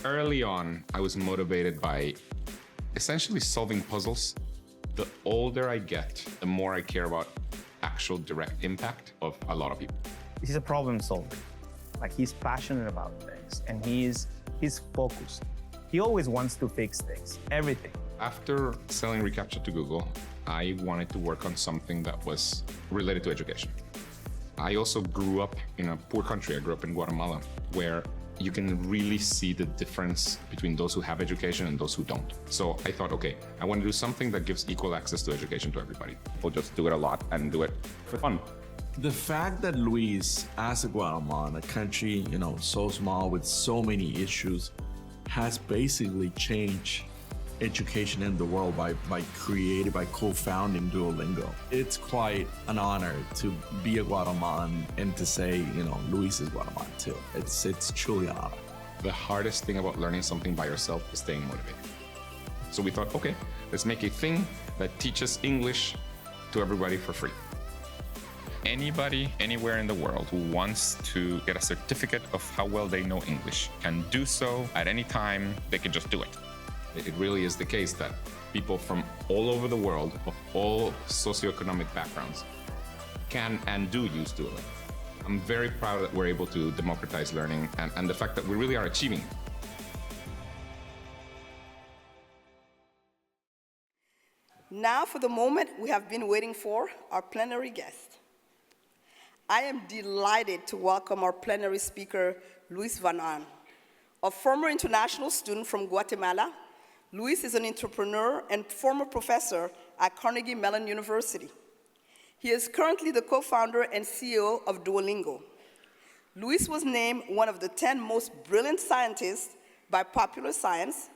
Early on, I was motivated by essentially solving puzzles. The older I get, the more I care about actual direct impact of a lot of people. He's a problem solver. Like, he's passionate about things, and he's focused. He always wants to fix things, everything. After selling reCAPTCHA to Google, I wanted to work on something that was related to education. I also grew up in a poor country. I grew up in Guatemala, where you can really see the difference between those who have education and those who don't. So I thought, okay, I want to do something that gives equal access to education to everybody. People just do it a lot and do it for fun. The fact that Luis, as a Guatemalan, a country, so small with so many issues, has basically changed education in the world by co-founding Duolingo. It's quite an honor to be a Guatemalan and to say, Luis is Guatemalan too. It's truly an honor. The hardest thing about learning something by yourself is staying motivated. So we thought, okay, let's make a thing that teaches English to everybody for free. Anybody, anywhere in the world who wants to get a certificate of how well they know English can do so at any time. They can just do it. It really is the case that people from all over the world, of all socioeconomic backgrounds, can and do use Duolingo. I'm very proud that we're able to democratize learning and the fact that we really are achieving it. Now for the moment we have been waiting for, our plenary guest. I am delighted to welcome our plenary speaker, Luis von Ahn. A former international student from Guatemala, Luis is an entrepreneur and former professor at Carnegie Mellon University. He is currently the co-founder and CEO of Duolingo. Luis was named one of the 10 most brilliant scientists by Popular Science,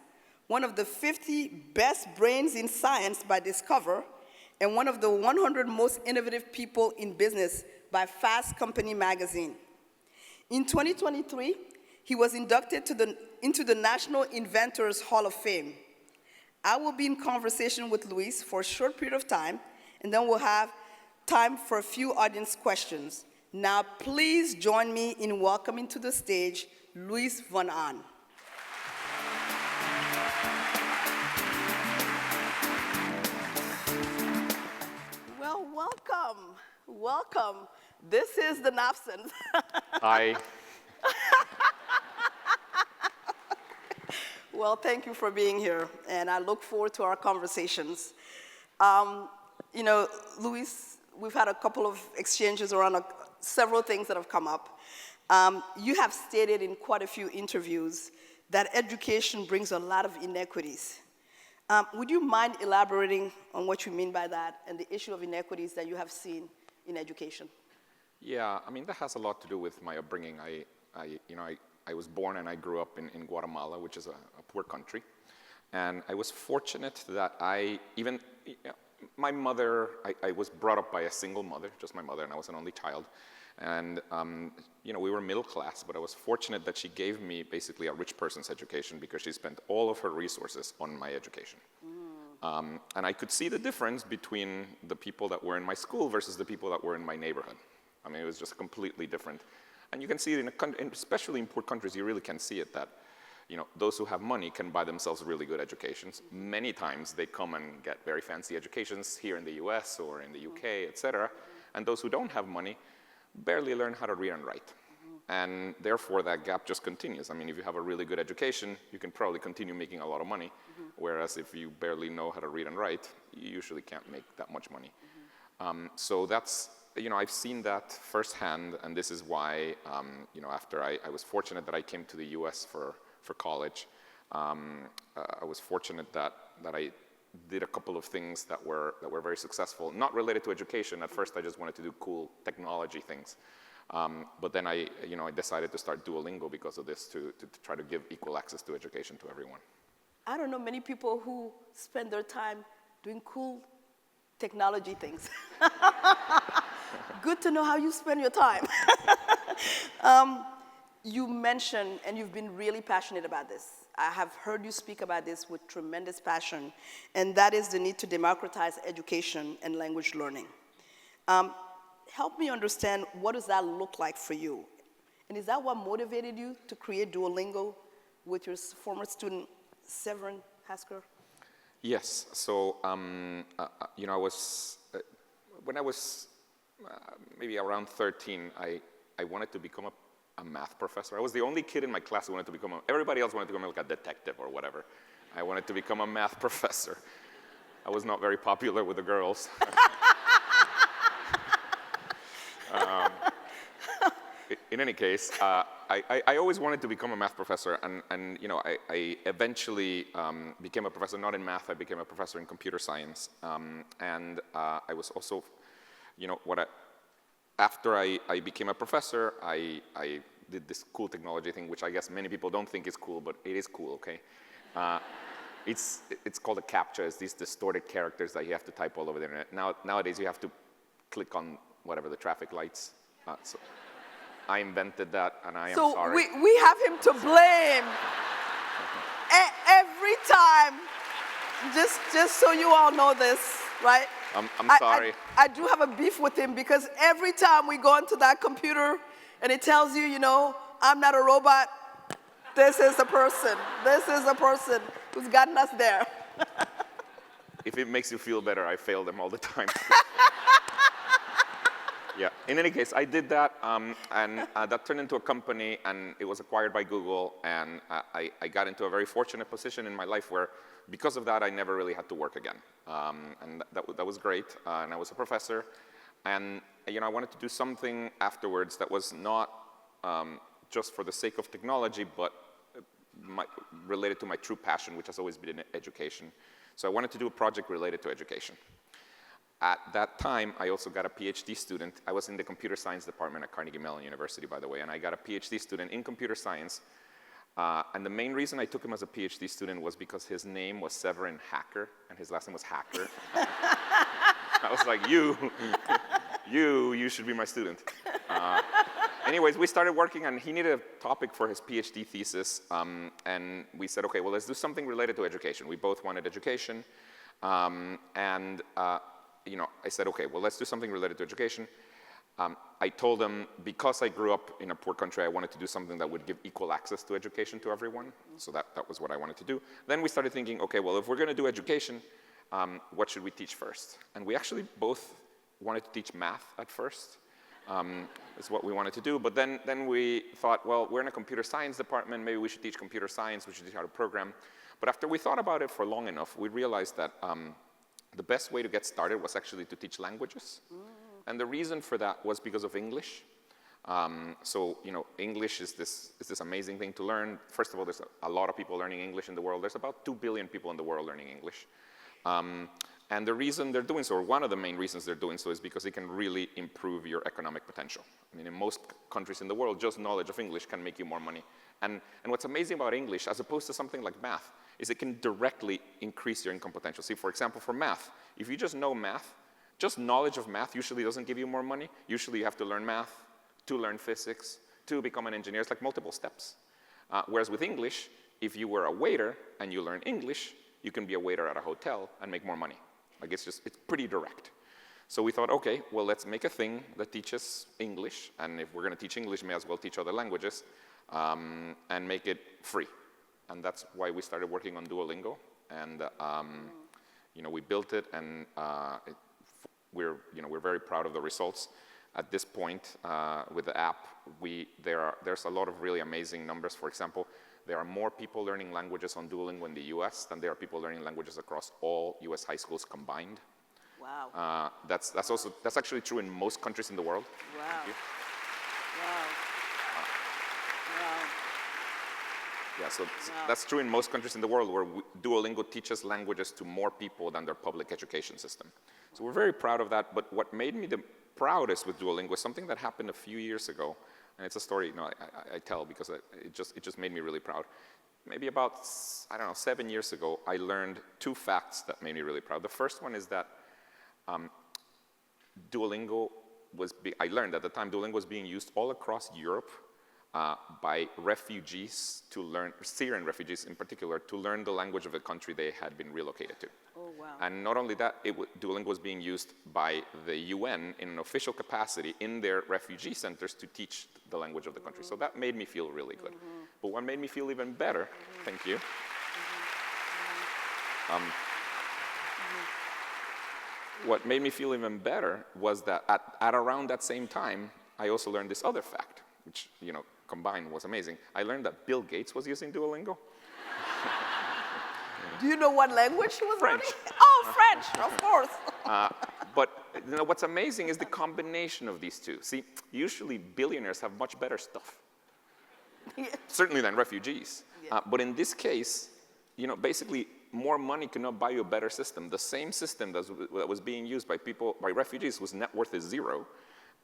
one of the 50 best brains in science by Discover, and one of the 100 most innovative people in business by Fast Company magazine. In 2023, he was inducted into the National Inventors Hall of Fame. I will be in conversation with Luis for a short period of time, and then we'll have time for a few audience questions. Now, please join me in welcoming to the stage Luis von Ahn. Well, welcome. Welcome. This is the NAFSA. Hi. Well, thank you for being here, and I look forward to our conversations. Luis, we've had a couple of exchanges around several things that have come up. You have stated in quite a few interviews that education brings a lot of inequities. Would you mind elaborating on what you mean by that and the issue of inequities that you have seen in education? Yeah, that has a lot to do with my upbringing. I was born and I grew up in Guatemala, which is a poor country. And I was fortunate that my mother, I was brought up by a single mother, just my mother, and I was an only child. And, we were middle class, but I was fortunate that she gave me basically a rich person's education because she spent all of her resources on my education. And I could see the difference between the people that were in my school versus the people that were in my neighborhood. It was just completely different. And you can see it especially in poor countries, you really can see it that, those who have money can buy themselves really good educations. Many times they come and get very fancy educations here in the US or in the UK, et cetera. And those who don't have money barely learn how to read and write. And therefore that gap just continues. If you have a really good education, you can probably continue making a lot of money. Whereas if you barely know how to read and write, you usually can't make that much money. So that's, I've seen that firsthand, and this is why, after I was fortunate that I came to the US for college. I was fortunate that I did a couple of things that were very successful, not related to education. At first, I just wanted to do cool technology things. But then I decided to start Duolingo because of this, to try to give equal access to education to everyone. I don't know many people who spend their time doing cool technology things. Good to know how you spend your time. You mentioned, and you've been really passionate about this. I have heard you speak about this with tremendous passion, and that is the need to democratize education and language learning. Help me understand, what does that look like for you? And is that what motivated you to create Duolingo with your former student, Severin Hasker? Yes. So, you know, when I was maybe around 13, I wanted to become a math professor. I was the only kid in my class who wanted to become everybody else wanted to become like a detective or whatever. I wanted to become a math professor. I was not very popular with the girls. In any case, I always wanted to become a math professor, and you know, I eventually became a professor, not in math, I became a professor in computer science. And I was also, you know, after I became a professor, I did this cool technology thing, which I guess many people don't think is cool, but it is cool, okay? It's called a CAPTCHA. It's these distorted characters that you have to type all over the internet. Nowadays, you have to click on whatever the traffic lights. So I invented that, and I am sorry. So we have him to blame every time. Just so you all know this, right? I'm sorry. I do have a beef with him because every time we go into that computer and it tells you, you know, I'm not a robot, this is a person. This is a person who's gotten us there. If it makes you feel better, I fail them all the time. Yeah, in any case, I did that, and that turned into a company, and it was acquired by Google, and I got into a very fortunate position in my life where, because of that, I never really had to work again. And that was great, and I was a professor, and you know, I wanted to do something afterwards that was not just for the sake of technology, but related to my true passion, which has always been education. So I wanted to do a project related to education. At that time, I also got a PhD student. I was in the computer science department at Carnegie Mellon University, by the way, and I got a PhD student in computer science. And the main reason I took him as a PhD student was because his name was Severin Hacker, and his last name was Hacker. I was like, you should be my student. Anyways, we started working, and he needed a topic for his PhD thesis, and we said, okay, well, let's do something related to education. We both wanted education, you know, I said, okay, well, let's do something related to education. I told him, because I grew up in a poor country, I wanted to do something that would give equal access to education to everyone. So that was what I wanted to do. Then we started thinking, okay, well, if we're going to do education, what should we teach first? And we actually both wanted to teach math at first. Is what we wanted to do. But then we thought, well, we're in a computer science department. Maybe we should teach computer science. We should teach how to program. But after we thought about it for long enough, we realized that the best way to get started was actually to teach languages. And the reason for that was because of English. So, you know, English is this amazing thing to learn. First of all, there's a lot of people learning English in the world. There's about 2 billion people in the world learning English. And the reason they're doing so, or one of the main reasons they're doing so, is because it can really improve your economic potential. I mean, in most countries in the world, just knowledge of English can make you more money. And what's amazing about English, as opposed to something like math, is it can directly increase your income potential. See, for example, for math, if you just know math, just knowledge of math usually doesn't give you more money. Usually you have to learn math, to learn physics, to become an engineer. It's like multiple steps. Whereas with English, if you were a waiter and you learn English, you can be a waiter at a hotel and make more money. Like it's pretty direct. So we thought, okay, well, let's make a thing that teaches English. And if we're going to teach English, may as well teach other languages and make it free. And that's why we started working on Duolingo. And you know, we built it, and we're very proud of the results. At this point, with the app, there's a lot of really amazing numbers. For example, there are more people learning languages on Duolingo in the US than there are people learning languages across all US high schools combined. Wow. That's actually true in most countries in the world. Wow. Wow. Wow. Yeah, so that's true in most countries in the world where Duolingo teaches languages to more people than their public education system. So we're very proud of that, but what made me the proudest with Duolingo is something that happened a few years ago, and it's a story, you know, I tell because it just made me really proud. Maybe about, I don't know, 7 years ago, I learned 2 facts that made me really proud. The first one is that I learned at the time Duolingo was being used all across Europe by refugees to learn, Syrian refugees in particular, to learn the language of the country they had been relocated to. Oh, wow. And not only that, Duolingo was being used by the UN in an official capacity in their refugee centers to teach the language of the country. So that made me feel really good. But what made me feel even better, thank you, what made me feel even better was that at around that same time, I also learned this other fact, which, you know, combined was amazing. I learned that Bill Gates was using Duolingo. Do you know what language he was French. learning? Oh, French, of course. But you know, what's amazing is the combination of these two. See, usually billionaires have much better stuff, certainly than refugees. Yeah. But in this case, you know, basically, more money cannot buy you a better system. The same system that was being used by people, by refugees whose net worth is zero,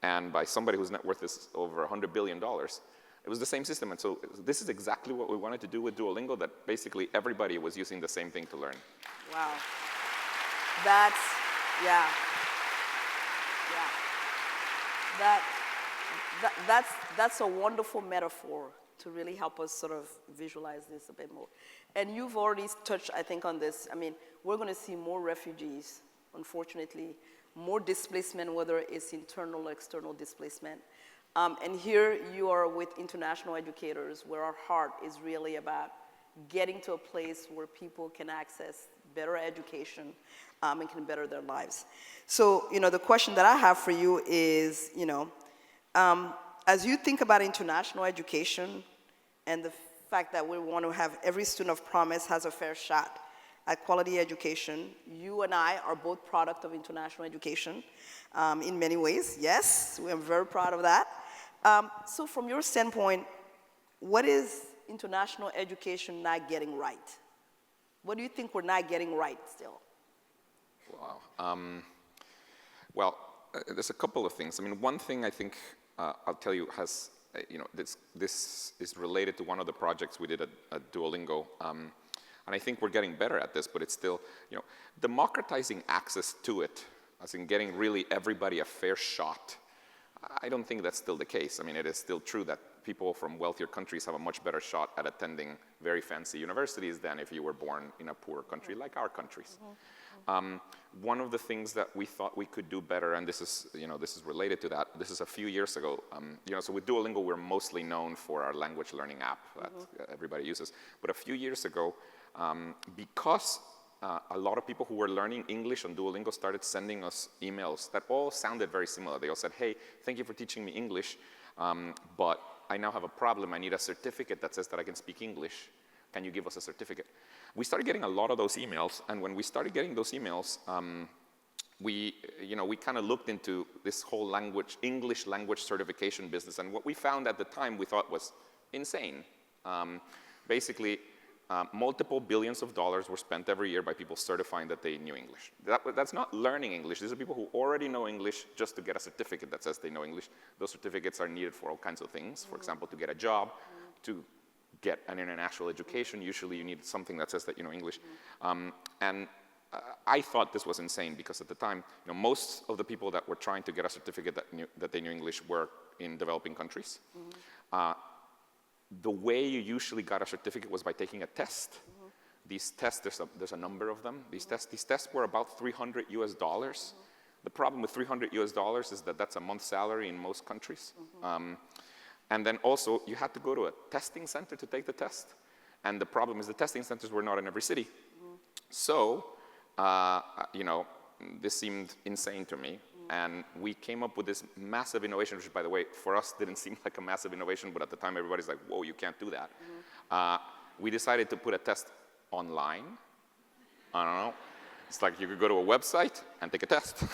and by somebody whose net worth is over $100 billion. It was the same system, and so this is exactly what we wanted to do with Duolingo, that basically everybody was using the same thing to learn. Wow. That's, yeah. That's a wonderful metaphor to really help us sort of visualize this a bit more. And you've already touched, I think, on this. I mean, we're going to see more refugees, unfortunately, more displacement, whether it's internal or external displacement. And here you are with international educators, where our heart is really about getting to a place where people can access better education and can better their lives. So, you know, the question that I have for you is, you know, as you think about international education and the fact that we want to have every student of promise has a fair shot at quality education, you and I are both product of international education in many ways. Yes, we are very proud of that. So from your standpoint, what is international education not getting right? What do you think we're not getting right still? Wow. Well, there's a couple of things. I mean, one thing I think I'll tell you has, you know, this is related to one of the projects we did at Duolingo. And I think we're getting better at this, but it's still, you know, democratizing access to it, as in getting really everybody a fair shot. I don't think that's still the case. I mean, it is still true that people from wealthier countries have a much better shot at attending very fancy universities than if you were born in a poor country like our countries. One of the things that we thought we could do better, and this is, you know, this is related to that. This is a few years ago. You know, so with Duolingo, we're mostly known for our language learning app that everybody uses. But a few years ago, because a lot of people who were learning English on Duolingo started sending us emails that all sounded very similar. They all said, hey, thank you for teaching me English, but I now have a problem. I need a certificate that says that I can speak English. Can you give us a certificate? We started getting a lot of those emails, and when we started getting those emails, we kind of looked into this whole English language certification business, and what we found at the time we thought was insane. Basically, multiple billions of dollars were spent every year by people certifying that they knew English. That's not learning English. These are people who already know English just to get a certificate that says they know English. Those certificates are needed for all kinds of things. For example, to get a job, to get an international education. Usually you need something that says that you know English. I thought this was insane because at the time, you know, most of the people that were trying to get a certificate that they knew English were in developing countries. The way you usually got a certificate was by taking a test. These tests, there's a number of them. These tests were about $300 US. The problem with $300 US is that that's a month's salary in most countries. And then also, you had to go to a testing center to take the test. And the problem is the testing centers were not in every city. So, you know, this seemed insane to me. And we came up with this massive innovation, which, by the way, for us didn't seem like a massive innovation, but at the time everybody's like, whoa, you can't do that. We decided to put a test online. I don't know. It's like you could go to a website and take a test.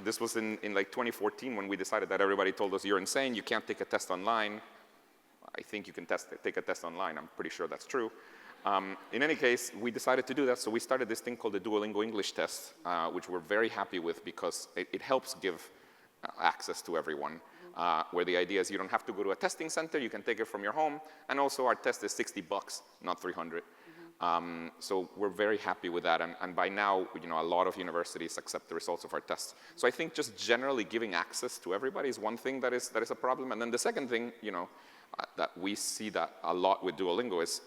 This was in like 2014 when we decided that everybody told us, you're insane, you can't take a test online. I think you can take a test online. I'm pretty sure that's true. In any case, we decided to do that, so we started this thing called the Duolingo English Test, which we're very happy with because it helps give access to everyone, where the idea is you don't have to go to a testing center, you can take it from your home, and also our test is $60, not $300. So we're very happy with that, and by now, a lot of universities accept the results of our tests. So I think just generally giving access to everybody is one thing that is a problem, and then the second thing, that we see that a lot with Duolingo is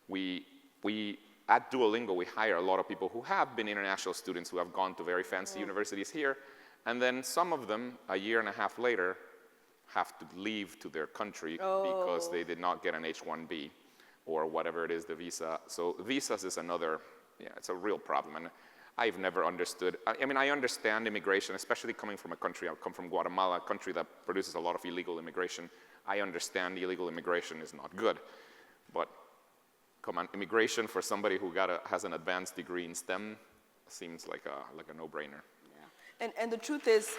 we at Duolingo we hire a lot of people who have been international students who have gone to very fancy universities here, and then some of them a year and a half later have to leave to their country because they did not get an H-1B. Or whatever it is, the visa. So visas is another, it's a real problem. And I've never understood, I understand immigration, especially coming from a country, I come from Guatemala, a country that produces a lot of illegal immigration. I understand illegal immigration is not good. But come on, immigration for somebody who has an advanced degree in STEM seems like a no-brainer. Yeah. And the truth is,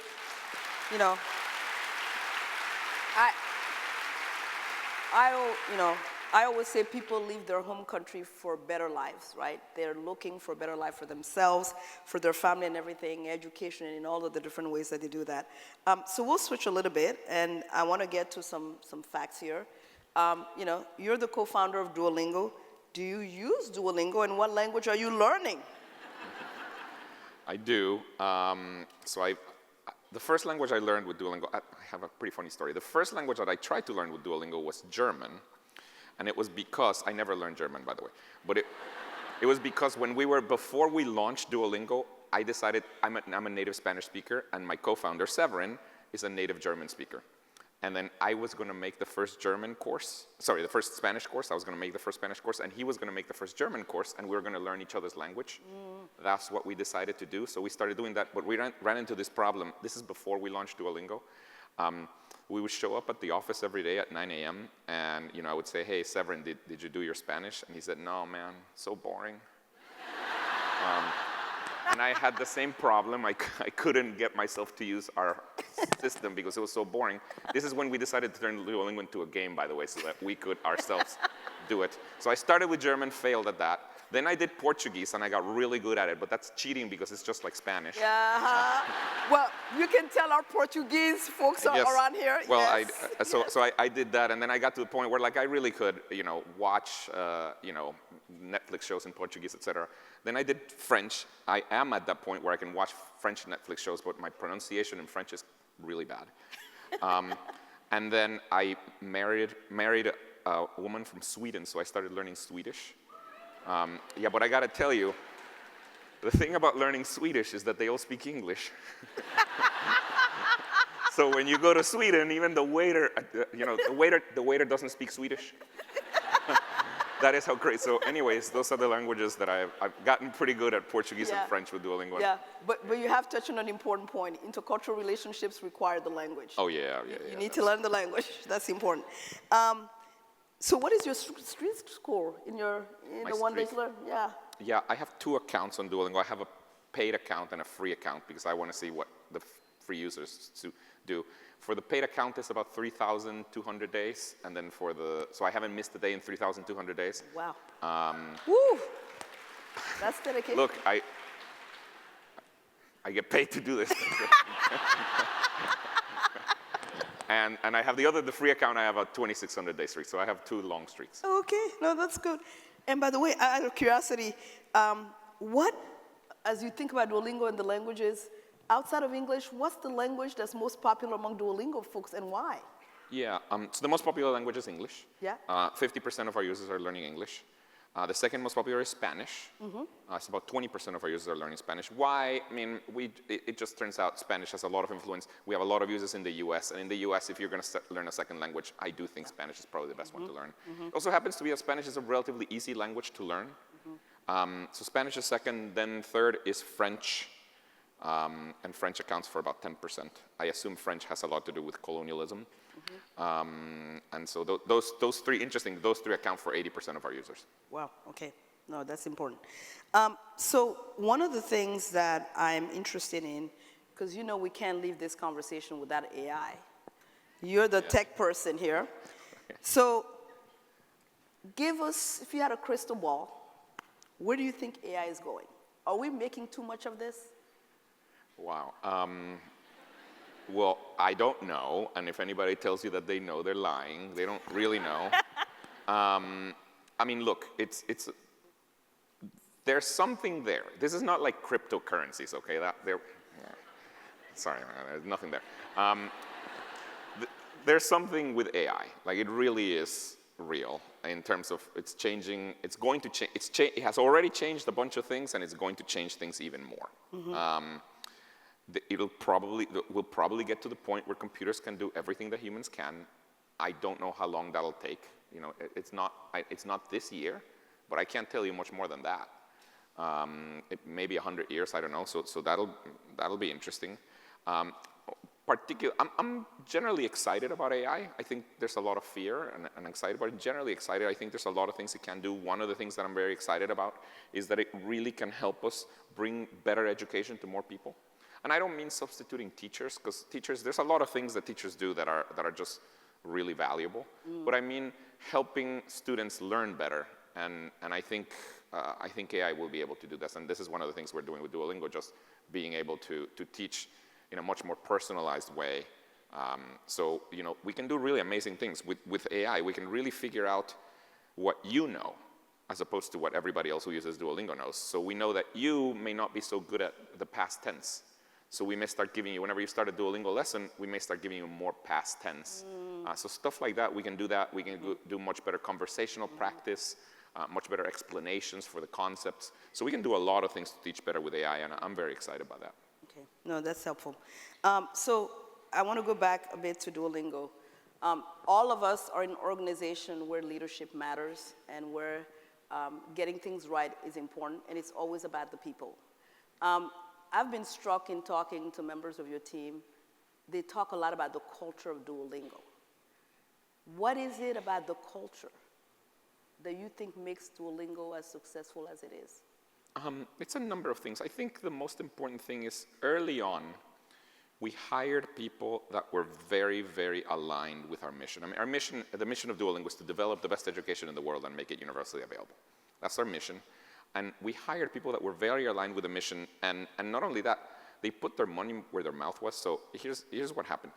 I always say people leave their home country for better lives, right? They're looking for a better life for themselves, for their family and everything, education, and in all of the different ways that they do that. So we'll switch a little bit, and I want to get to some facts here. You're the co-founder of Duolingo. Do you use Duolingo, and what language are you learning? I do. The first language I learned with Duolingo, I have a pretty funny story. The first language that I tried to learn with Duolingo was German. And it was because, I never learned German, by the way, but it was because before we launched Duolingo, I decided I'm a native Spanish speaker, and my co-founder, Severin, is a native German speaker. And then I was going to make the first Spanish course. I was going to make the first Spanish course, and he was going to make the first German course, and we were going to learn each other's language. That's what we decided to do. So we started doing that, but we ran into this problem. This is before we launched Duolingo. We would show up at the office every day at 9 a.m. and I would say, hey, Severin, did you do your Spanish? And he said, no, man, so boring. And I had the same problem. I couldn't get myself to use our system because it was so boring. This is when we decided to turn Duolingo into a game, by the way, so that we could ourselves do it. So I started with German, failed at that. Then I did Portuguese, and I got really good at it, but that's cheating because it's just like Spanish. Yeah. Well, you can tell our Portuguese folks are around here. Well, yes. So I did that, and then I got to the point where I really could, watch, Netflix shows in Portuguese, etc. Then I did French. I am at that point where I can watch French Netflix shows, but my pronunciation in French is really bad. And then I married a woman from Sweden, so I started learning Swedish. But I gotta tell you, the thing about learning Swedish is that they all speak English. So when you go to Sweden, even the waiter, the waiter doesn't speak Swedish. That is how great. So anyways, those are the languages that I've gotten pretty good at, Portuguese and French with Duolingo. Yeah, but you have touched on an important point. Intercultural relationships require the language. Oh, yeah. You need to learn the language. That's important. So what is your street score in the one that you learn? Yeah. Yeah, I have 2 accounts on Duolingo. I have a paid account and a free account because I want to see what the free users do. For the paid account, it's about 3,200 days, and then so I haven't missed a day in 3,200 days. Wow. Woo! That's dedication. Look, I get paid to do this. And I have the free account, I have a 2,600 day streak, so I have 2 long streaks. Okay, no, that's good. And by the way, out of curiosity, as you think about Duolingo and the languages, outside of English, what's the language that's most popular among Duolingo folks, and why? Yeah, so the most popular language is English. Yeah. 50% of our users are learning English. The second most popular is Spanish. It's about 20% of our users are learning Spanish. Why? I mean, it just turns out Spanish has a lot of influence. We have a lot of users in the US, and in the US, if you're going to learn a second language, I do think Spanish is probably the best one to learn. It also happens to be that Spanish is a relatively easy language to learn. So Spanish is second, then third is French, and French accounts for about 10%. I assume French has a lot to do with colonialism. And so those 3, interesting, those 3 account for 80% of our users. Wow, okay. No, that's important. So one of the things that I'm interested in, because we can't leave this conversation without AI. You're the tech person here. So give us, if you had a crystal ball, where do you think AI is going? Are we making too much of this? Wow. Well, I don't know, and if anybody tells you that they know, they're lying. They don't really know. I mean, look, there's something there. This is not like cryptocurrencies, okay? Sorry, man, there's nothing there. There's something with AI. Like, it really is real in terms of it's changing. It's going to change. It has already changed a bunch of things, and it's going to change things even more. We'll probably get to the point where computers can do everything that humans can. I don't know how long that'll take. You know, it's not this year, but I can't tell you much more than that. It may be 100 years, I don't know. So that'll be interesting. I'm generally excited about AI. I think there's a lot of fear and excited, but generally excited. I think there's a lot of things it can do. One of the things that I'm very excited about is that it really can help us bring better education to more people. And I don't mean substituting teachers, because there's a lot of things that teachers do that are just really valuable. But I mean helping students learn better. And I think AI will be able to do this. And this is one of the things we're doing with Duolingo, just being able to teach in a much more personalized way. So, you know, we can do really amazing things. With AI, we can really figure out what you know, as opposed to what everybody else who uses Duolingo knows. So we know that you may not be so good at the past tense. So we may start giving you, whenever you start a Duolingo lesson, we may start giving you more past tense. So stuff like that, we can do that. We can do much better conversational practice, much better explanations for the concepts. So we can do a lot of things to teach better with AI, and I'm very excited about that. Okay, no, that's helpful. So I want to go back a bit to Duolingo. All of us are in an organization where leadership matters and where getting things right is important, and it's always about the people. I've been struck in talking to members of your team. They talk a lot about the culture of Duolingo. What is it about the culture that you think makes Duolingo as successful as it is? It's a number of things. I think the most important thing is early on, we hired people that were very, very aligned with our mission. I mean, our mission, the mission of Duolingo is to develop the best education in the world and make it universally available. That's our mission. And we hired people that were very aligned with the mission. And not only that, they put their money where their mouth was. So here's what happened.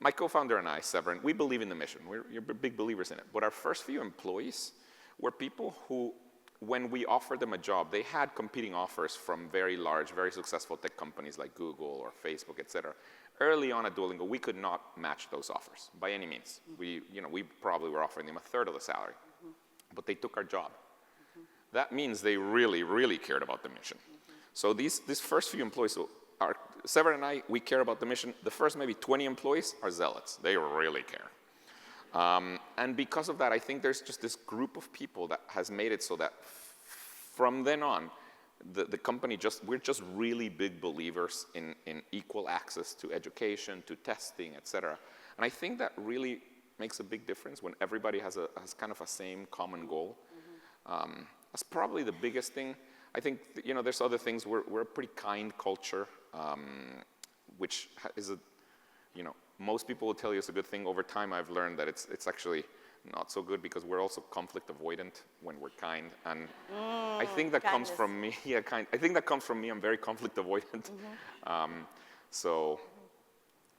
My co-founder and I, Severin, we believe in the mission. We're big believers in it. But our first few employees were people who, when we offered them a job, they had competing offers from very large, very successful tech companies like Google or Facebook, et cetera. Early on at Duolingo, we could not match those offers by any means. We probably were offering them a third of the salary. But they took our job. That means they really, really cared about the mission. So these first few employees, Severin and I, we care about the mission. The first maybe 20 employees are zealots. They really care. And because of that, I think there's just this group of people that has made it so that from then on, the company we're just really big believers in equal access to education, to testing, et cetera. And I think that really makes a big difference when everybody has kind of a same common goal. That's probably the biggest thing. I think, there's other things. We're a pretty kind culture, which is most people will tell you it's a good thing. Over time, I've learned that it's actually not so good because we're also conflict avoidant when we're kind. And I think that comes from me. Yeah, I think that comes from me. I'm very conflict avoidant. So,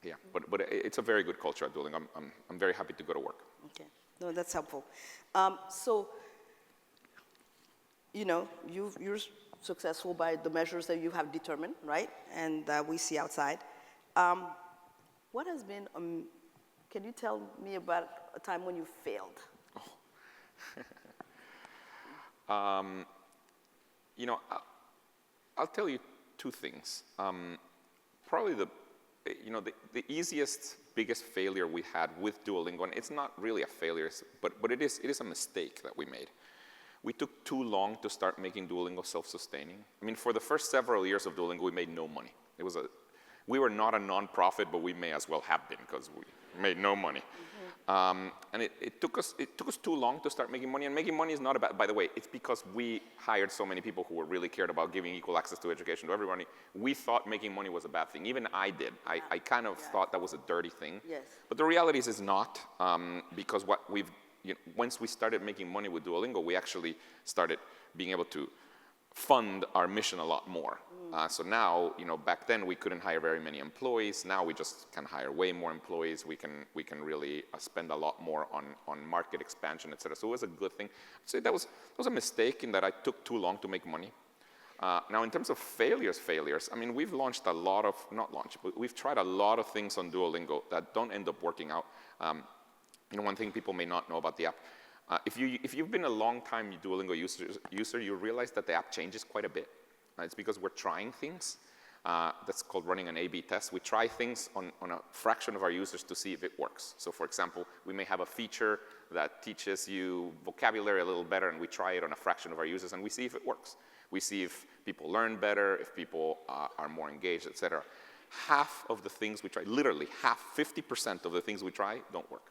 yeah, but it's a very good culture at Duolingo. I'm very happy to go to work. Okay, no, that's helpful. So, you're successful by the measures that you have determined, right? And we see outside. What has been, can you tell me about a time when you failed? I'll tell you two things. Probably the easiest, biggest failure we had with Duolingo, and it's not really a failure, but it is a mistake that we made. We took too long to start making Duolingo self-sustaining. I mean, for the first several years of Duolingo, we made no money. We were not a non-profit, but we may as well have been because we made no money. And it took us too long to start making money. And making money is not about, by the way, it's because we hired so many people who were really cared about giving equal access to education to everybody. We thought making money was a bad thing. Even I did. I kind of thought that was a dirty thing. Yes. But the reality is it's not, because once we started making money with Duolingo, we actually started being able to fund our mission a lot more. So now, back then we couldn't hire very many employees. Now we just can hire way more employees. We can really spend a lot more on market expansion, et cetera. So it was a good thing. I'd say that was a mistake in that I took too long to make money. Now in terms of failures, I mean, we've launched a lot of, not launched, but we've tried a lot of things on Duolingo that don't end up working out. One thing people may not know about the app, if you've been a long time Duolingo user, you realize that the app changes quite a bit. It's because we're trying things. That's called running an A/B test. We try things on a fraction of our users to see if it works. So for example, we may have a feature that teaches you vocabulary a little better, and we try it on a fraction of our users, and we see if it works. We see if people learn better, if people are more engaged, et cetera. Half of the things we try, literally half, 50% of the things we try don't work.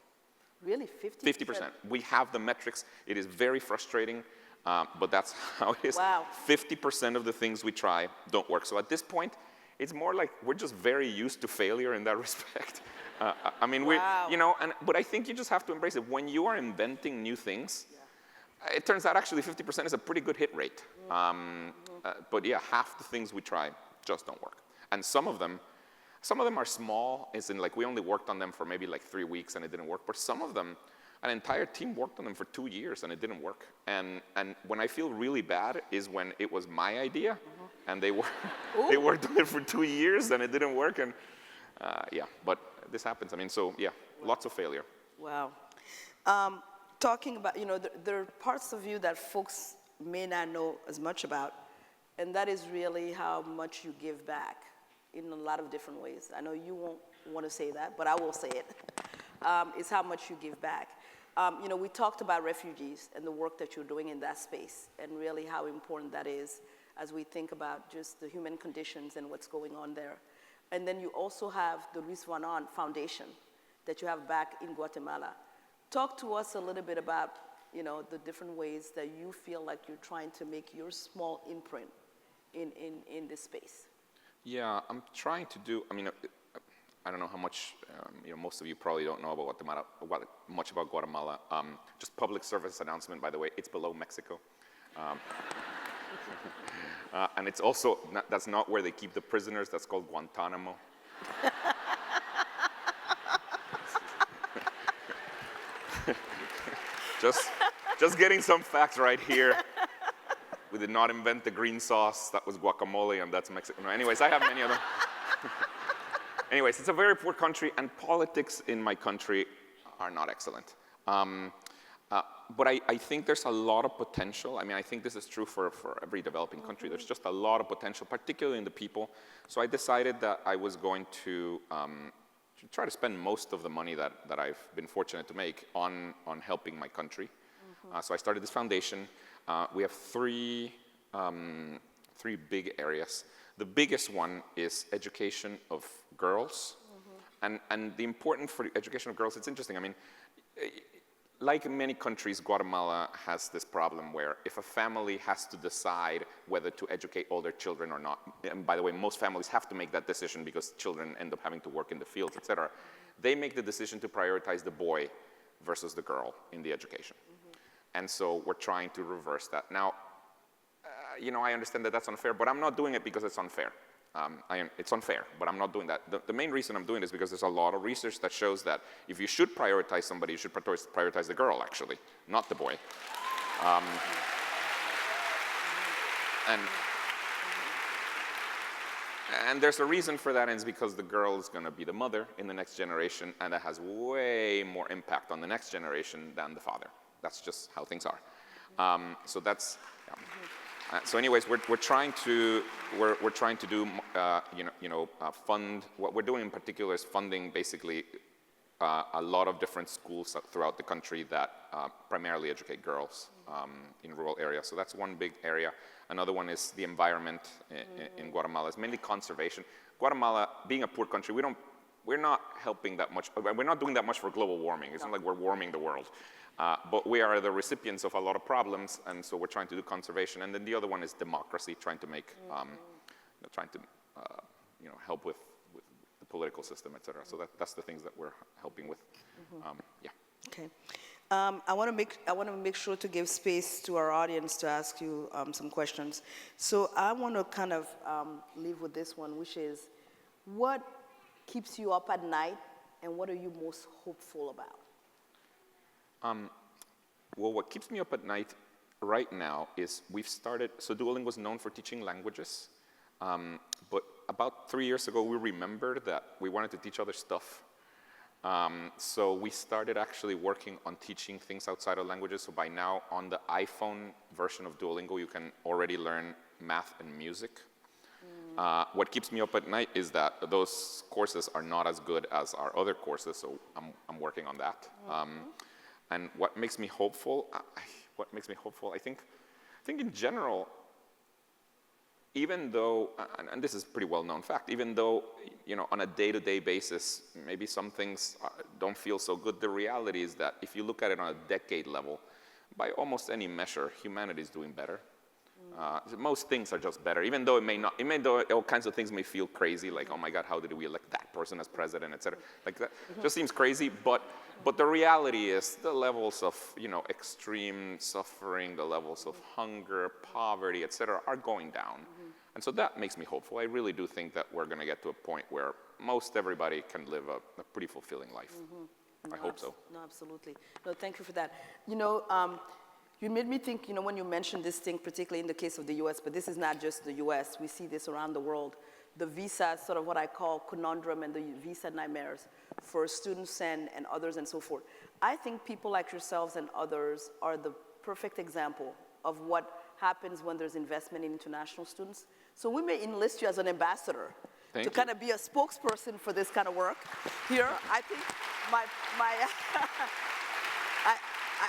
Really, 50%? 50%. We have the metrics. It is very frustrating, but that's how it is. Wow. 50% of the things we try don't work. So at this point, it's more like we're just very used to failure in that respect. I mean, wow. But I think you just have to embrace it. When you are inventing new things, it turns out actually 50% is a pretty good hit rate. But yeah, half the things we try just don't work. And some of them are small, as in like we only worked on them for maybe like 3 weeks and it didn't work. But some of them, an entire team worked on them for 2 years and it didn't work. And when I feel really bad is when it was my idea and they worked on it for 2 years and it didn't work. And yeah, but this happens. I mean, so yeah, lots of failure. Wow. Talking about, there are parts of you that folks may not know as much about, and that is really how much you give back in a lot of different ways. I know you won't want to say that, but I will say it. It's how much you give back. We talked about refugees and the work that you're doing in that space, and really how important that is as we think about just the human conditions and what's going on there. And then you also have the Luis von Ahn Foundation that you have back in Guatemala. Talk to us a little bit about, the different ways that you feel like you're trying to make your small imprint in this space. Yeah, I'm trying to do, I don't know how much, most of you probably don't know about Guatemala, much about Guatemala. Just public service announcement, by the way, it's below Mexico. And it's also, that's not where they keep the prisoners, that's called Guantanamo. Just getting some facts right here. We did not invent the green sauce, that was guacamole, and that's Mexican. No, anyways, I have many of them. Anyways, it's a very poor country, and politics in my country are not excellent. But I think there's a lot of potential. I think this is true for every developing country. There's just a lot of potential, particularly in the people. So I decided that I was going to try to spend most of the money that I've been fortunate to make on helping my country. So I started this foundation. We have three big areas. The biggest one is education of girls. And the important for education of girls, it's interesting. Like in many countries, Guatemala has this problem where if a family has to decide whether to educate all their children or not, and by the way, most families have to make that decision because children end up having to work in the fields, et cetera, they make the decision to prioritize the boy versus the girl in the education. And so we're trying to reverse that. Now, I understand that that's unfair, but I'm not doing it because it's unfair. It's unfair, but I'm not doing that. The main reason I'm doing it is because there's a lot of research that shows that if you should prioritize somebody, you should prioritize the girl, actually, not the boy. And there's a reason for that, and it's because the girl is going to be the mother in the next generation, and that has way more impact on the next generation than the father. That's just how things are. So that's. Yeah. So anyways, we're trying to do fund. What we're doing in particular is funding basically a lot of different schools throughout the country that primarily educate girls in rural areas. So that's one big area. Another one is the environment in Guatemala. It's mainly conservation. Guatemala, being a poor country, we're not helping that much. We're not doing that much for global warming. It's not like we're warming the world. But we are the recipients of a lot of problems, and so we're trying to do conservation. And then the other one is democracy, trying to make, help with the political system, et cetera. So that's the things that we're helping with. Yeah. Okay. I want to make sure to give space to our audience to ask you some questions. So I want to kind of leave with this one, which is, what keeps you up at night, and what are you most hopeful about? Well, what keeps me up at night right now is we've started, so Duolingo is known for teaching languages, but about 3 years ago, we remembered that we wanted to teach other stuff. So we started actually working on teaching things outside of languages. So by now, on the iPhone version of Duolingo, you can already learn math and music. What keeps me up at night is that those courses are not as good as our other courses, so I'm working on that. And what makes me hopeful? I think in general, even though, and this is a pretty well-known fact, even though, on a day-to-day basis, maybe some things don't feel so good, the reality is that if you look at it on a decade level, by almost any measure, humanity is doing better. Most things are just better, even though though all kinds of things may feel crazy, like, oh my God, how did we elect that person as president, et cetera. Like that just seems crazy, but the reality is the levels of, extreme suffering, the levels of hunger, poverty, et cetera, are going down. And so that makes me hopeful. I really do think that we're going to get to a point where most everybody can live a pretty fulfilling life. I hope so. No, absolutely. No, thank you for that. You made me think, when you mentioned this thing, particularly in the case of the US, but this is not just the US, we see this around the world, the visa, sort of what I call conundrum and the visa nightmares for students and others and so forth. I think people like yourselves and others are the perfect example of what happens when there's investment in international students. So we may enlist you as an ambassador to kind of be a spokesperson for this kind of work here. I think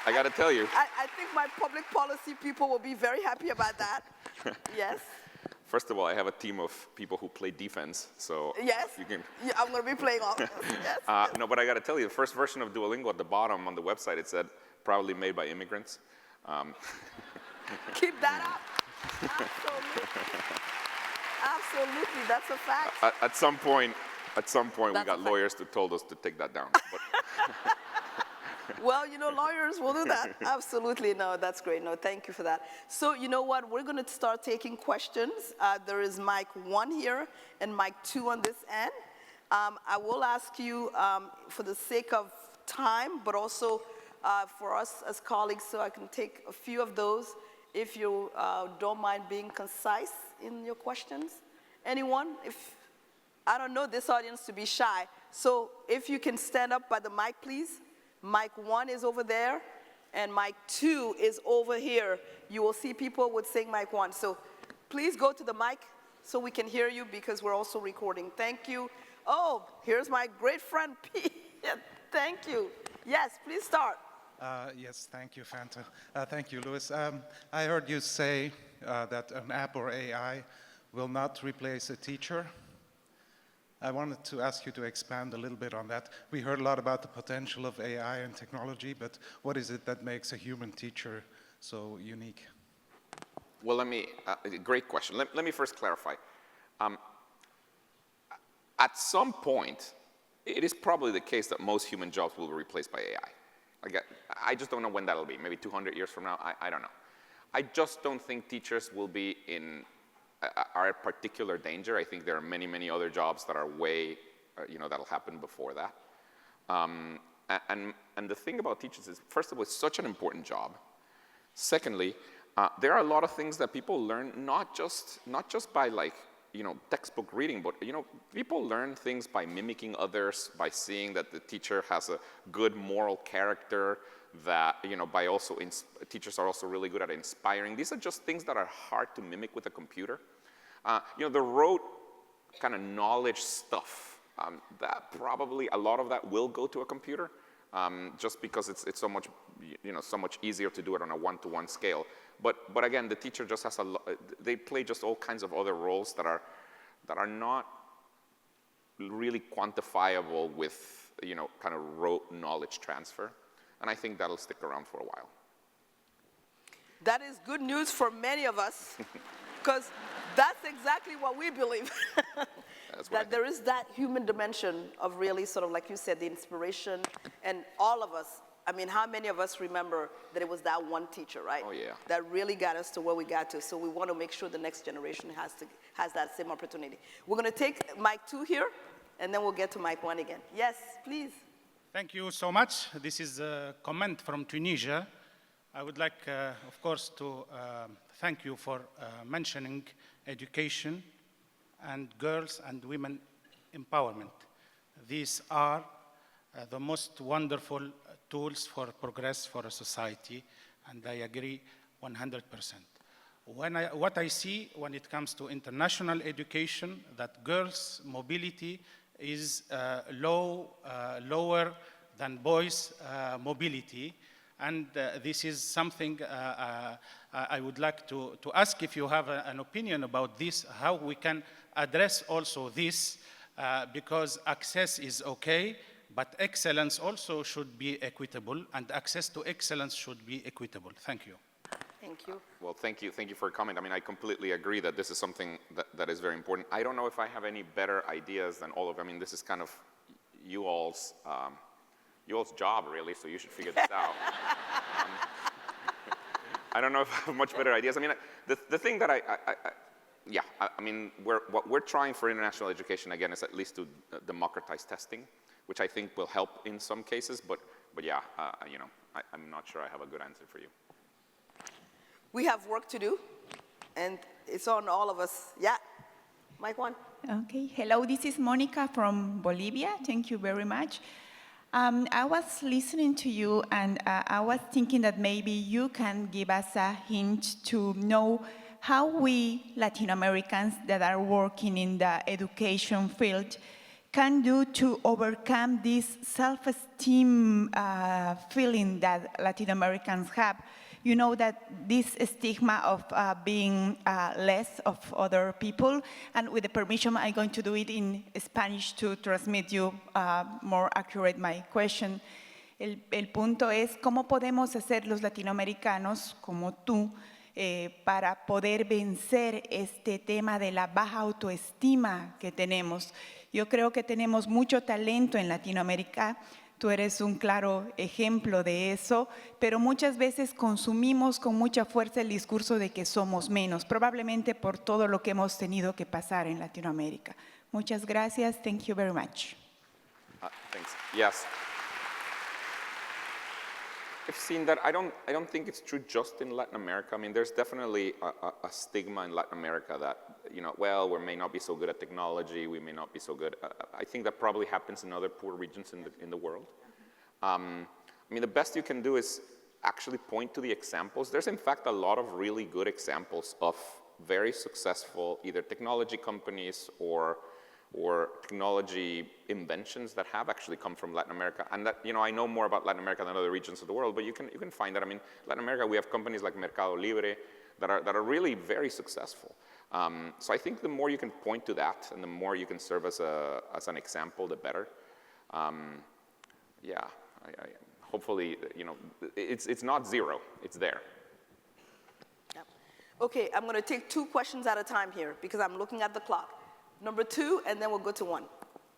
I got to tell you. I think my public policy people will be very happy about that. Yes? First of all, I have a team of people who play defense, so yes. you can. Yeah, I'm going to be playing all. Yes. No, but I got to tell you, the first version of Duolingo at the bottom on the website, it said, proudly made by immigrants. Keep that up. Absolutely. Absolutely, that's a fact. At some point, we got lawyers who told us to take that down. But well, lawyers will do that. Absolutely. No, that's great. No, thank you for that. So, you know what? We're going to start taking questions. There is mic 1 here and mic 2 on this end. I will ask you, for the sake of time, but also for us as colleagues, so I can take a few of those, if you don't mind being concise in your questions. Anyone? I don't know this audience to be shy. So if you can stand up by the mic, please. Mic 1 is over there, and mic 2 is over here. You will see people with saying mic 1. So please go to the mic so we can hear you, because we're also recording. Thank you. Oh, here's my great friend, Pete. Thank you. Yes, please start. Yes, thank you, Fanta. Thank you, Luis. I heard you say that an app or AI will not replace a teacher. I wanted to ask you to expand a little bit on that. We heard a lot about the potential of AI and technology, but what is it that makes a human teacher so unique? well, great question. Let me first clarify. At some point, it is probably the case that most human jobs will be replaced by AI. I just don't know when that'll be, maybe 200 years from now, I don't know. I just don't think teachers will be are at particular danger. I think there are many, many other jobs that are way, that'll happen before that. And the thing about teachers is, first of all, it's such an important job. Secondly, there are a lot of things that people learn not just by textbook reading, but people learn things by mimicking others, by seeing that the teacher has a good moral character, that teachers are also really good at inspiring. These are just things that are hard to mimic with a computer. The rote kind of knowledge stuff, that probably a lot of that will go to a computer, just because it's so much so much easier to do it on a one-to-one scale. But again, the teacher just has they play just all kinds of other roles that are not really quantifiable with kind of rote knowledge transfer. And I think that'll stick around for a while. That is good news for many of us, because that's exactly what we believe. That there is that human dimension of really sort of, like you said, the inspiration, and all of us I mean, how many of us remember that it was that one teacher, right? Oh, yeah. That really got us to where we got to. So we want to make sure the next generation has that same opportunity. We're going to take mic 2 here, and then we'll get to mic 1 again. Yes, please. Thank you so much. This is a comment from Tunisia. I would like, of course, to thank you for mentioning education and girls and women empowerment. These are the most wonderful tools for progress for a society, and I agree 100%. What I see when it comes to international education, that girls' mobility is lower than boys' mobility, and this is something I would like to ask if you have an opinion about this, how we can address also this, because access is okay, but excellence also should be equitable, and access to excellence should be equitable. Thank you. Thank you. Well, thank you for your comment. I mean, I completely agree that this is something that is very important. I don't know if I have any better ideas than all of them. I mean, this is kind of you all's job, really, so you should figure this out. I don't know if I have much better ideas. I mean, the thing that what we're trying for international education, again, is at least to democratize testing, which I think will help in some cases, but yeah, I'm not sure I have a good answer for you. We have work to do, and it's on all of us. Yeah, mic 1. Okay, hello, this is Monica from Bolivia. Thank you very much. I was listening to you, and I was thinking that maybe you can give us a hint to know how we Latin Americans that are working in the education field can do to overcome this self-esteem feeling that Latin Americans have. You know that this stigma of being less of other people, and with the permission, I'm going to do it in Spanish to transmit you more accurate my question. El punto es, ¿cómo podemos hacer los latinoamericanos, como tú, para poder vencer este tema de la baja autoestima que tenemos? Yo creo que tenemos mucho talento en Latinoamérica. Tú eres un claro ejemplo de eso, pero muchas veces consumimos con mucha fuerza el discurso de que somos menos, probablemente por todo lo que hemos tenido que pasar en Latinoamérica. Muchas gracias. Thank you very much. Thanks. Yes. I've seen that. I don't think it's true just in Latin America. I mean, there's definitely a stigma in Latin America that, well, we may not be so good at technology, we may not be so good. I think that probably happens in other poor regions in the world. I mean, the best you can do is actually point to the examples. There's, in fact, a lot of really good examples of very successful either technology companies or technology inventions that have actually come from Latin America. And that, I know more about Latin America than other regions of the world, but you can find that. I mean, Latin America, we have companies like Mercado Libre that are really very successful. So I think the more you can point to that and the more you can serve as an example, the better. Yeah, hopefully, it's not zero, it's there. Yep. Okay, I'm going to take 2 questions at a time here because I'm looking at the clock. Number 2, and then we'll go to 1.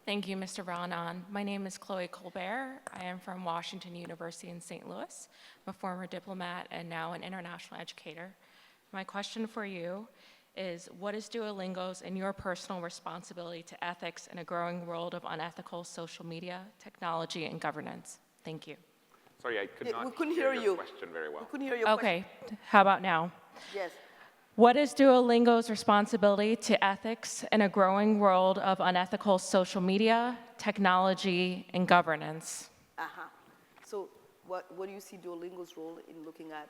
Thank you, Mr. von Ahn. My name is Chloe Colbert. I am from Washington University in St. Louis. I'm a former diplomat and now an international educator. My question for you is, what is Duolingo's and your personal responsibility to ethics in a growing world of unethical social media, technology, and governance? Thank you. Sorry, I could not we couldn't hear hear your you. question very well. We couldn't hear your Okay, how about now? question. Yes. What is Duolingo's responsibility to ethics in a growing world of unethical social media, technology, and governance? So what do you see Duolingo's role in looking at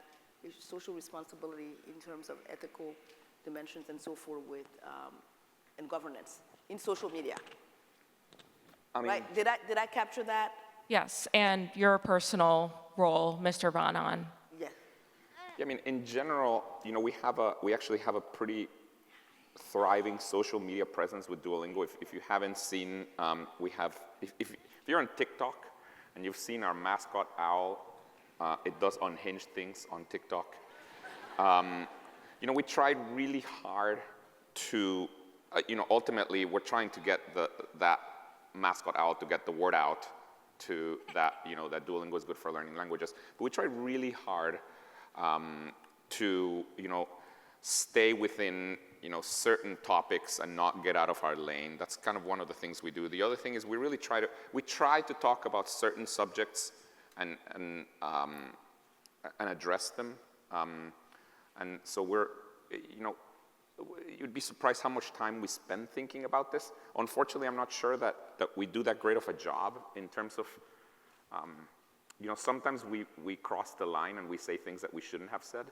social responsibility in terms of ethical dimensions and so forth with and governance in social media? I mean, right? Did I capture that? Yes, and your personal role, Mr. von Ahn. Yes. Yeah, I mean, in general, we actually have a pretty thriving social media presence with Duolingo. If you haven't seen, if you're on TikTok and you've seen our mascot owl, it does unhinged things on TikTok. We tried really hard to, ultimately we're trying to get that mascot owl to get the word out to that, that Duolingo is good for learning languages. But we try really hard to, stay within, certain topics and not get out of our lane. That's kind of one of the things we do. The other thing is we try to talk about certain subjects and address them. And so we're, you'd be surprised how much time we spend thinking about this. Unfortunately, I'm not sure that we do that great of a job in terms of, sometimes we cross the line and we say things that we shouldn't have said.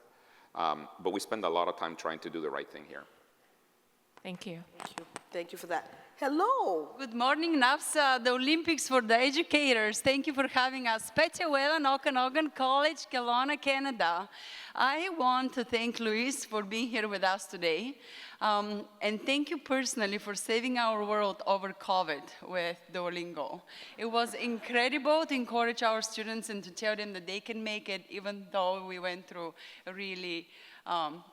But we spend a lot of time trying to do the right thing here. Thank you. Thank you. Thank you for that. Hello. Good morning, NAFSA, the Olympics for the educators. Thank you for having us. Petchawela, Okanagan College, Kelowna, Canada. I want to thank Luis for being here with us today. And thank you personally for saving our world over COVID with Duolingo. It was incredible to encourage our students and to tell them that they can make it even though we went through really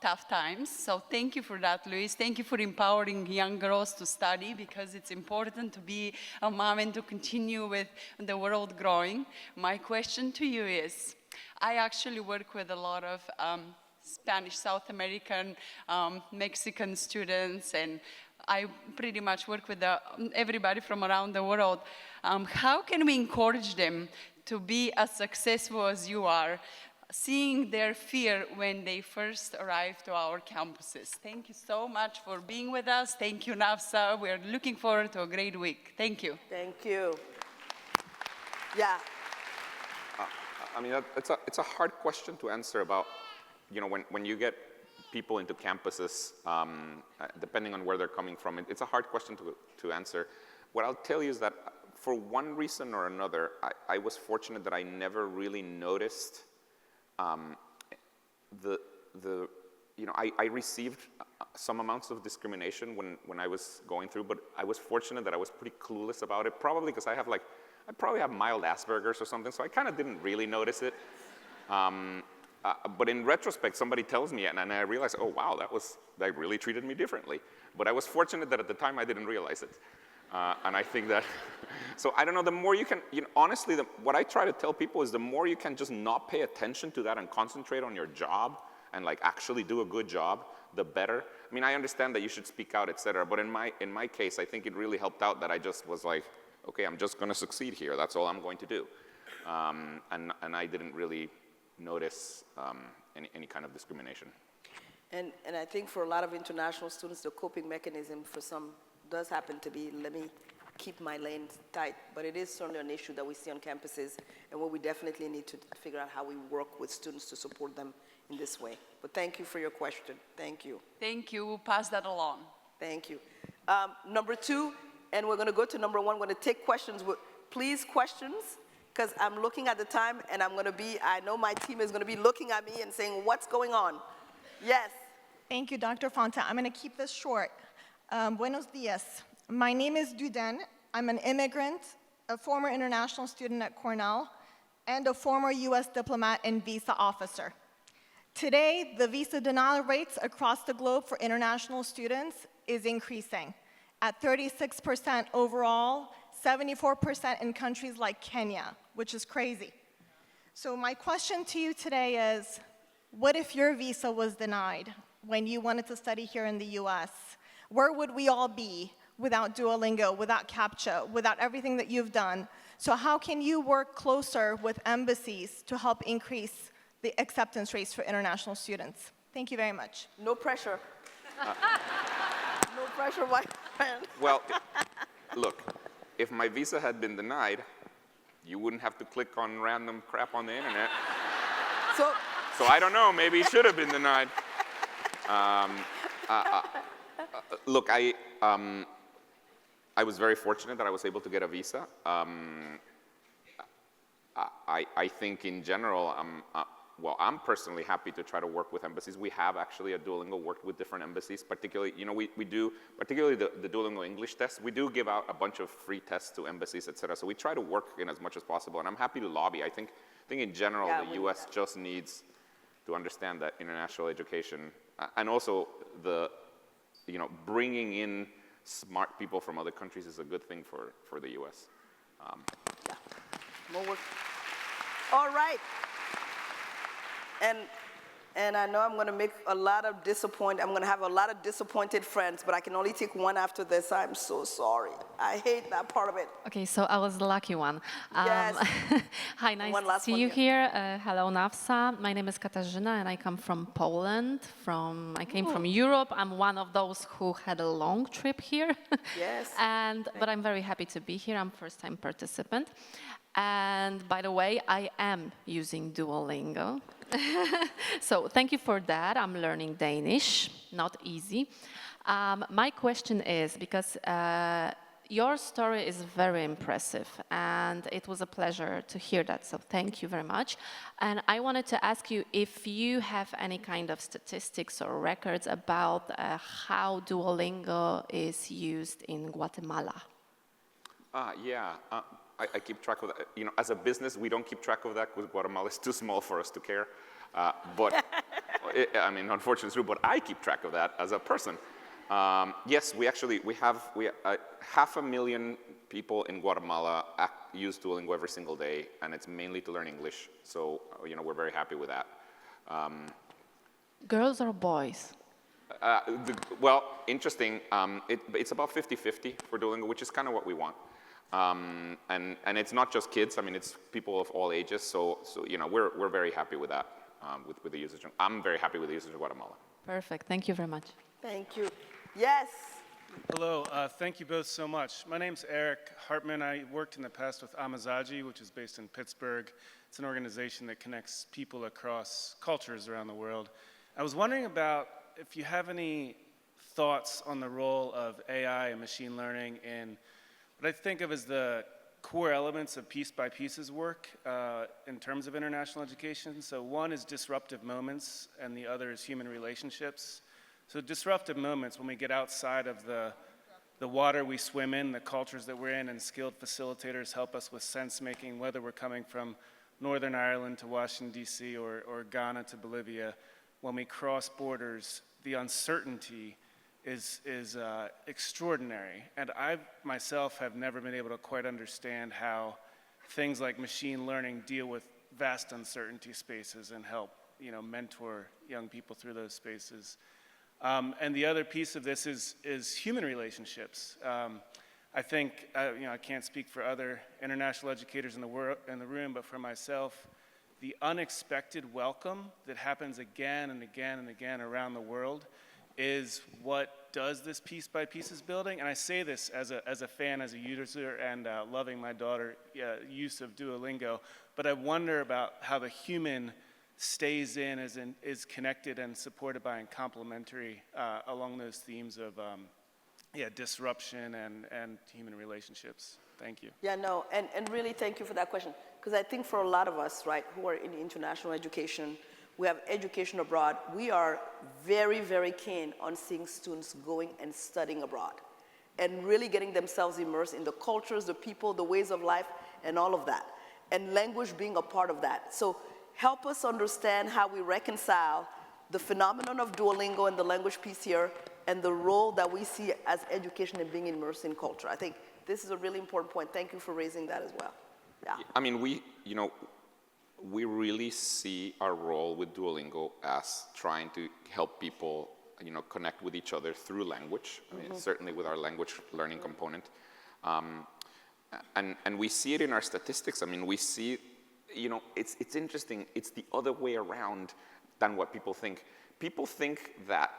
tough times. So thank you for that, Luis. Thank you for empowering young girls to study, because it's important to be a mom and to continue with the world growing. My question to you is, I actually work with a lot of Spanish, South American, Mexican students, and I pretty much work with everybody from around the world. How can we encourage them to be as successful as you are, seeing their fear when they first arrive to our campuses? Thank you so much for being with us. Thank you, NAFSA. We're looking forward to a great week. Thank you. Thank you. Yeah. I mean, it's a hard question to answer about, when you get people into campuses, depending on where they're coming from, it's a hard question to answer. What I'll tell you is that for one reason or another, I was fortunate that I never really noticed I received some amounts of discrimination when I was going through, but I was fortunate that I was pretty clueless about it, probably because I probably have mild Asperger's or something, so I kind of didn't really notice it. But in retrospect, somebody tells me, and I realize, oh wow, they really treated me differently. But I was fortunate that at the time I didn't realize it. And I think that, so I don't know, the more you can, honestly, what I try to tell people is the more you can just not pay attention to that and concentrate on your job and actually do a good job, the better. I mean, I understand that you should speak out, et cetera, but in my case, I think it really helped out that I just was like, okay, I'm just gonna succeed here, that's all I'm going to do. And I didn't really notice any kind of discrimination. And I think for a lot of international students, the coping mechanism for some does happen to be, let me keep my lane tight, but it is certainly an issue that we see on campuses, and what we definitely need to figure out how we work with students to support them in this way. But thank you for your question. Thank you. Thank you. We'll pass that along. Thank you. Number two, and we're going to go to number one. We're going to take questions. Please, questions, because I'm looking at the time, and I know my team is going to be looking at me and saying, what's going on? Yes. Thank you, Dr. Fanta. I'm going to keep this short. Buenos dias. My name is Duden. I'm an immigrant, a former international student at Cornell, and a former US diplomat and visa officer. Today, the visa denial rates across the globe for international students is increasing at 36% overall, 74% in countries like Kenya, which is crazy. So my question to you today is, what if your visa was denied when you wanted to study here in the US? Where would we all be without Duolingo, without CAPTCHA, without everything that you've done? So how can you work closer with embassies to help increase the acceptance rates for international students? Thank you very much. No pressure. No pressure, my friend. Well, look, if my visa had been denied, you wouldn't have to click on random crap on the internet. So I don't know, maybe it should have been denied. Look, I was very fortunate that I was able to get a visa. I think in general, I'm personally happy to try to work with embassies. We have actually at Duolingo worked with different embassies, particularly, we do, particularly the Duolingo English test, we do give out a bunch of free tests to embassies, et cetera. So we try to work in as much as possible, and I'm happy to lobby. I think in general, the US just needs to understand that international education, and also bringing in smart people from other countries is a good thing for the US. More work. All right. And I know I'm going to make a lot of I'm going to have a lot of disappointed friends, but I can only take one after this. I'm so sorry. I hate that part of it. Okay, so I was the lucky one. Yes. Hi, nice One to last see one you here. here. Hello, NAFSA. My name is CAPTCHA, and I come from Poland. I came from Europe. I'm one of those who had a long trip here. Yes. But I'm very happy to be here. I'm a first-time participant. And by the way, I am using Duolingo. So thank you for that. I'm learning Danish, not easy. My question is, because your story is very impressive, and it was a pleasure to hear that, so thank you very much. And I wanted to ask you if you have any kind of statistics or records about how Duolingo is used in Guatemala. Yeah. I keep track of that. You know, as a business, we don't keep track of that because Guatemala is too small for us to care. But I mean, unfortunately, it's true. But I keep track of that as a person. Yes, we have 500,000 people in Guatemala use Duolingo every single day, and it's mainly to learn English. So you know, we're very happy with that. Girls or boys? Well, interesting. It's about 50-50 for Duolingo, which is kind of what we want. And it's not just kids. I mean, it's people of all ages. So you know, we're very happy with that, with the usage. I'm very happy with the usage of Guatemala. Perfect. Thank you very much. Thank you. Yes. Hello. Thank you both so much. My name's Eric Hartman. I worked in the past with Amazaji, which is based in Pittsburgh. It's an organization that connects people across cultures around the world. I was wondering about if you have any thoughts on the role of AI and machine learning in what I think of as the core elements of Piece by Pieces work in terms of international education. So one is disruptive moments, and the other is human relationships. So disruptive moments, when we get outside of the water we swim in, the cultures that we're in, and skilled facilitators help us with sense making, whether we're coming from Northern Ireland to Washington, D.C., or Ghana to Bolivia. When we cross borders, the uncertainty is extraordinary. And I myself have never been able to quite understand how things like machine learning deal with vast uncertainty spaces and help, you know, mentor young people through those spaces. And the other piece of this is human relationships. I think, you know, I can't speak for other international educators in the room, but for myself, the unexpected welcome that happens again and again and again around the world is what does this piece by pieces building. And I say this as a fan, as a user, and loving my daughter's use of Duolingo. But I wonder about how the human stays is connected and supported by and complementary along those themes of disruption and human relationships. Thank you. Yeah, no, and really thank you for that question. Because I think for a lot of us, right, who are in international education, we have education abroad, we are very, very keen on seeing students going and studying abroad and really getting themselves immersed in the cultures, the people, the ways of life, and all of that. And language being a part of that. So help us understand how we reconcile the phenomenon of Duolingo and the language piece here and the role that we see as education and being immersed in culture. I think this is a really important point. Thank you for raising that as well. Yeah. I mean, we really see our role with Duolingo as trying to help people, you know, connect with each other through language. I mean, certainly with our language learning component. And we see it in our statistics. I mean, we see, you know, it's interesting. It's the other way around than what people think. People think that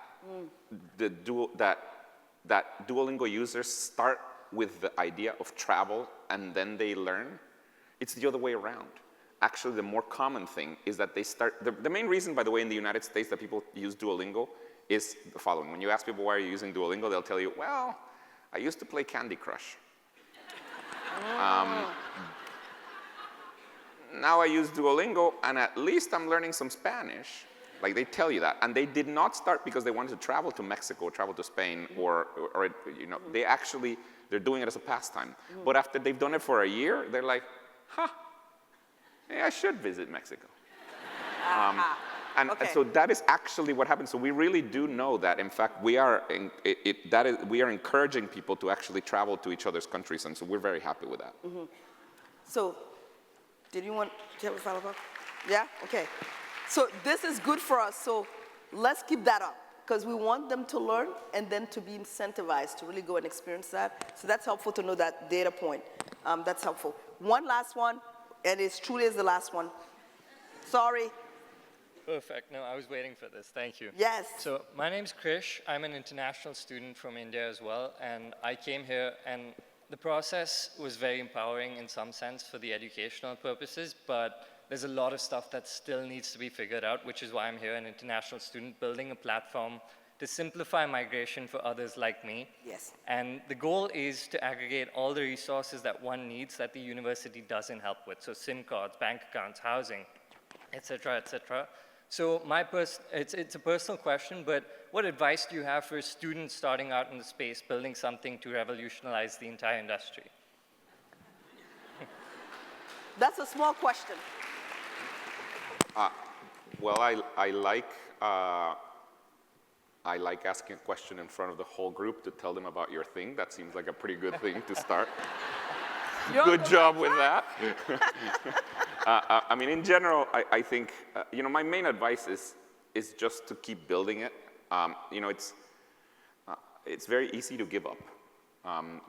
that Duolingo users start with the idea of travel and then they learn. It's the other way around. Actually, the more common thing is that they start, the main reason, by the way, in the United States that people use Duolingo is the following. When you ask people why are you using Duolingo, they'll tell you, well, I used to play Candy Crush. Now I use Duolingo, and at least I'm learning some Spanish. Like, they tell you that. And they did not start because they wanted to travel to Mexico, travel to Spain, or you know, they're doing it as a pastime. But after they've done it for a year, they're like, hey, I should visit Mexico. And so that is actually what happens. So we really do know that, in fact, we are encouraging people to actually travel to each other's countries, and so we're very happy with that. So Did you want to have a follow-up? Yeah? Okay. So this is good for us. So let's keep that up because we want them to learn and then to be incentivized to really go and experience that. So that's helpful to know that data point. That's helpful. One last one, and it truly is the last one. Sorry. Perfect. No, I was waiting for this. Thank you. Yes. So my name's Krish. I'm an international student from India as well, and I came here, and the process was very empowering in some sense for the educational purposes, but there's a lot of stuff that still needs to be figured out, which is why I'm here, an international student, building a platform to simplify migration for others like me. Yes. And the goal is to aggregate all the resources that one needs that the university doesn't help with. So SIM cards, bank accounts, housing, et cetera, et cetera. So it's a personal question, but what advice do you have for students starting out in the space, building something to revolutionize the entire industry? That's a small question. Well, I like asking a question in front of the whole group to tell them about your thing. That seems like a pretty good thing to start. Good job with that. I mean, in general, I think, you know, my main advice is just to keep building it. You know, it's very easy to give up,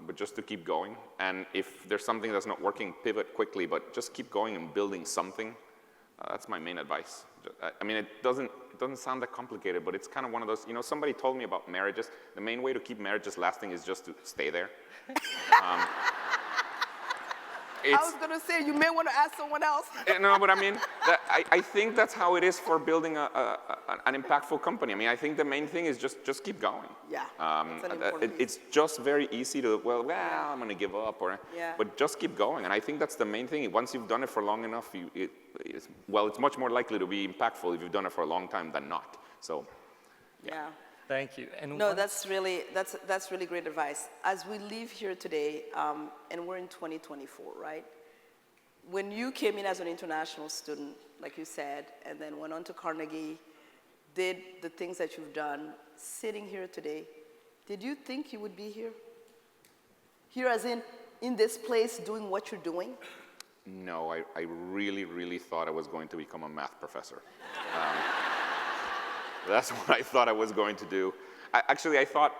but just to keep going. And if there's something that's not working, pivot quickly, but just keep going and building something. That's my main advice. I mean, it doesn't sound that complicated, but it's kind of one of those, you know, somebody told me about marriages. The main way to keep marriages lasting is just to stay there. I was going to say, you may want to ask someone else. No, but I mean, I think that's how it is for building an impactful company. I mean, I think the main thing is just keep going. Yeah, it's just very easy to, well, I'm going to give up, but just keep going. And I think that's the main thing. Once you've done it for long enough, it's much more likely to be impactful if you've done it for a long time than not. So, yeah. Thank you. And no, that's really great advice. As we leave here today, and we're in 2024, right? When you came in as an international student, like you said, and then went on to Carnegie, did the things that you've done, sitting here today, did you think you would be here? Here as in this place doing what you're doing? No, I really, really thought I was going to become a math professor. That's what I thought I was going to do. Actually, I thought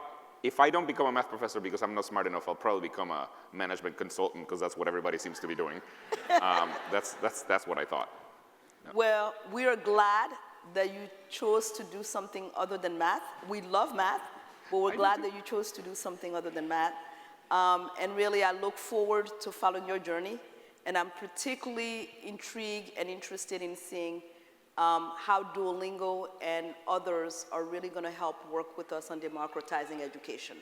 if I don't become a math professor because I'm not smart enough, I'll probably become a management consultant because that's what everybody seems to be doing. That's what I thought. Yeah. Well, we are glad that you chose to do something other than math. We love math, but we're glad that you chose to do something other than math. And really, I look forward to following your journey. And I'm particularly intrigued and interested in seeing how Duolingo and others are really going to help work with us on democratizing education.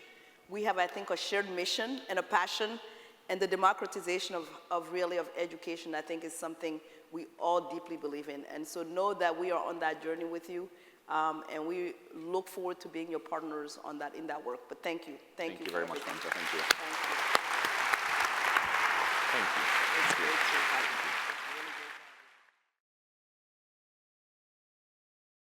We have, I think, a shared mission and a passion, and the democratization of education, I think, is something we all deeply believe in. And so know that we are on that journey with you, and we look forward to being your partners in that work. But thank you. Thank you very much, Fanta. Thank you. Thank you. Thank you. It's great to have you.